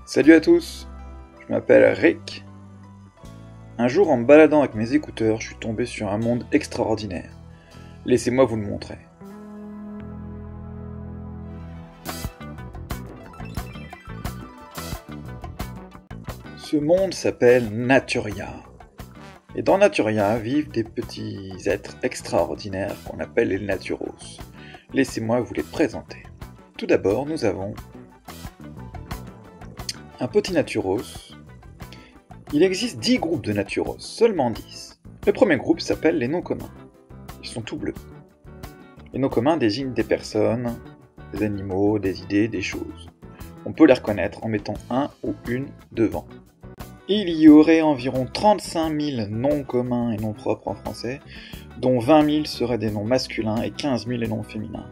Salut à tous, je m'appelle Rick. Un jour, en me baladant avec mes écouteurs, je suis tombé sur un monde extraordinaire. Laissez-moi vous le montrer. Ce monde s'appelle Naturia. Et dans Naturia vivent des petits êtres extraordinaires qu'on appelle les Naturos. Laissez-moi vous les présenter. Tout d'abord, nous avons un petit Naturos. Il existe 10 groupes de Naturos, seulement 10. Le premier groupe s'appelle les noms communs. Ils sont tout bleus. Les noms communs désignent des personnes, des animaux, des idées, des choses. On peut les reconnaître en mettant un ou une devant. Il y aurait environ 35 000 noms communs et noms propres en français, dont 20 000 seraient des noms masculins et 15 000 des noms féminins.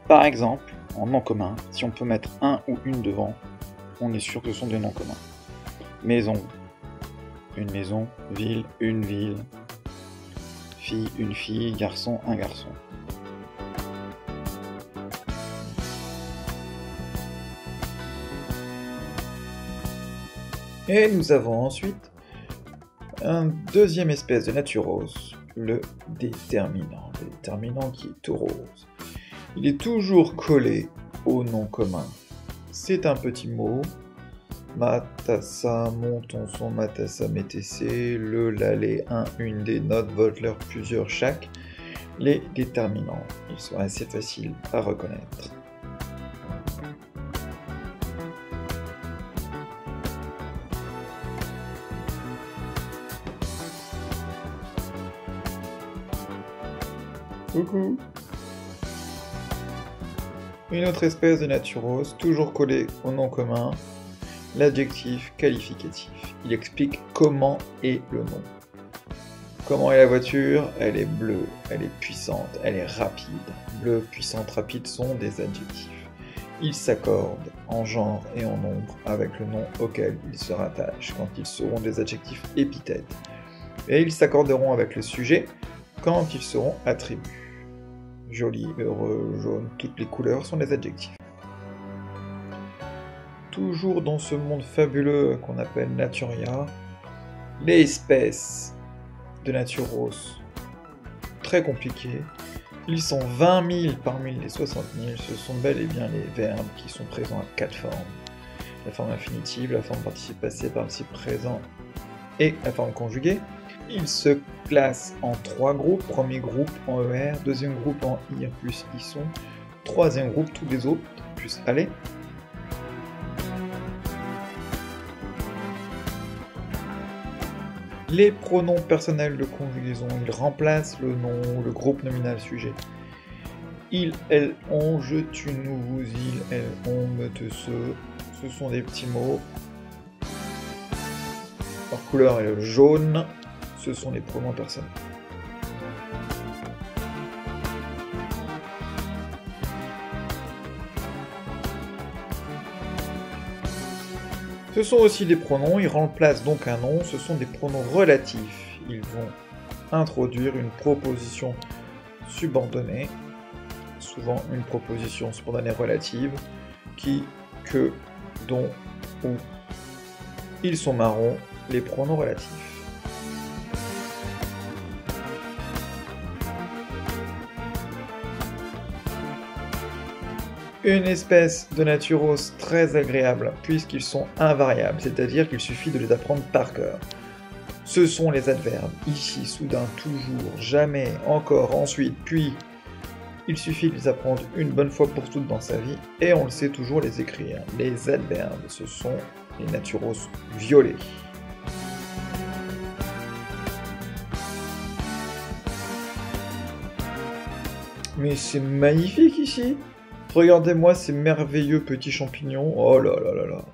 Par exemple, en nom commun, si on peut mettre un ou une devant, on est sûr que ce sont des noms communs. Maison, une maison, ville, une ville, fille, une fille, garçon, un garçon. Et nous avons ensuite un deuxième espèce de Naturos, le déterminant. Le déterminant qui est tout rose. Il est toujours collé au nom commun. C'est un petit mot. Matassa, mon, ton, son, matassa, métessé, le, la, les, un, une, des, notes, Voltaire, plusieurs, chaque. Les déterminants, ils sont assez faciles à reconnaître. Coucou. Une autre espèce de Naturos, toujours collée au nom commun, l'adjectif qualificatif. Il explique comment est le nom. Comment est la voiture? Elle est bleue, elle est puissante, elle est rapide. Bleu, puissante, rapide sont des adjectifs. Ils s'accordent en genre et en nombre avec le nom auquel ils se rattachent quand ils seront des adjectifs épithètes. Et ils s'accorderont avec le sujet quand ils seront attributs. Joli, heureux, jaune, toutes les couleurs sont des adjectifs. Toujours dans ce monde fabuleux qu'on appelle Naturia, les espèces de Naturos, très compliquées. Ils sont 20 000 parmi les 60 000, ce sont bel et bien les verbes qui sont présents à 4 formes. La forme infinitive, la forme participe passé, participe présent et la forme conjuguée. Ils se classent en 3 groupes. Premier groupe en ER, deuxième groupe en IR plus ISON, troisième groupe tous les autres plus aller. Les pronoms personnels de conjugaison, ils remplacent le nom, le groupe nominal sujet. Il, elle, on, je, tu, nous, vous, il, elle, on, me, te, ce sont des petits mots. Leur couleur est le jaune. Ce sont les pronoms personnels. Ce sont aussi des pronoms, ils remplacent donc un nom, ce sont des pronoms relatifs. Ils vont introduire une proposition subordonnée, souvent une proposition subordonnée relative, qui, que, dont, ou. Ils sont marrons, les pronoms relatifs. Une espèce de Naturos très agréable, puisqu'ils sont invariables, c'est-à-dire qu'il suffit de les apprendre par cœur. Ce sont les adverbes, ici, soudain, toujours, jamais, encore, ensuite, puis. Il suffit de les apprendre une bonne fois pour toutes dans sa vie, et on le sait toujours les écrire. Les adverbes, ce sont les Naturos violets. Mais c'est magnifique ici! Regardez-moi ces merveilleux petits champignons, oh là là là là.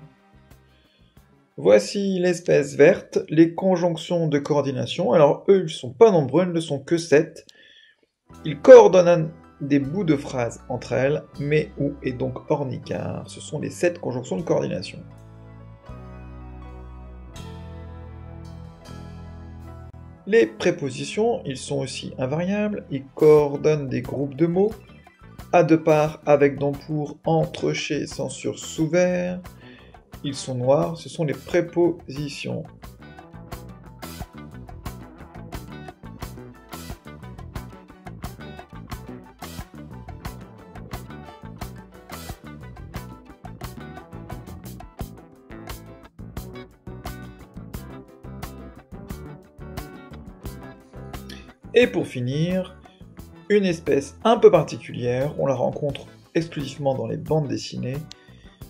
Voici l'espèce verte, les conjonctions de coordination. Alors eux, ils sont pas nombreux, ils ne sont que 7. Ils coordonnent des bouts de phrases entre elles, mais où est donc ornicar. Ce sont les 7 conjonctions de coordination. Les prépositions, ils sont aussi invariables, ils coordonnent des groupes de mots, à deux parts, avec, dans, pour, entre, chez, sans, sur, sous, vers. ils sont noirs, ce sont les prépositions. Et pour finir, une espèce un peu particulière, on la rencontre exclusivement dans les bandes dessinées,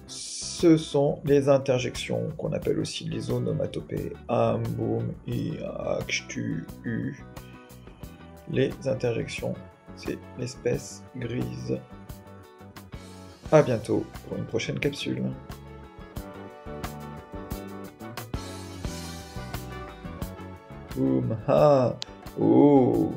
ce sont les interjections, qu'on appelle aussi les onomatopées, am, boum, i, ak, ch'tu, u. Les interjections, c'est l'espèce grise. À bientôt pour une prochaine capsule. Boum, ha, oh.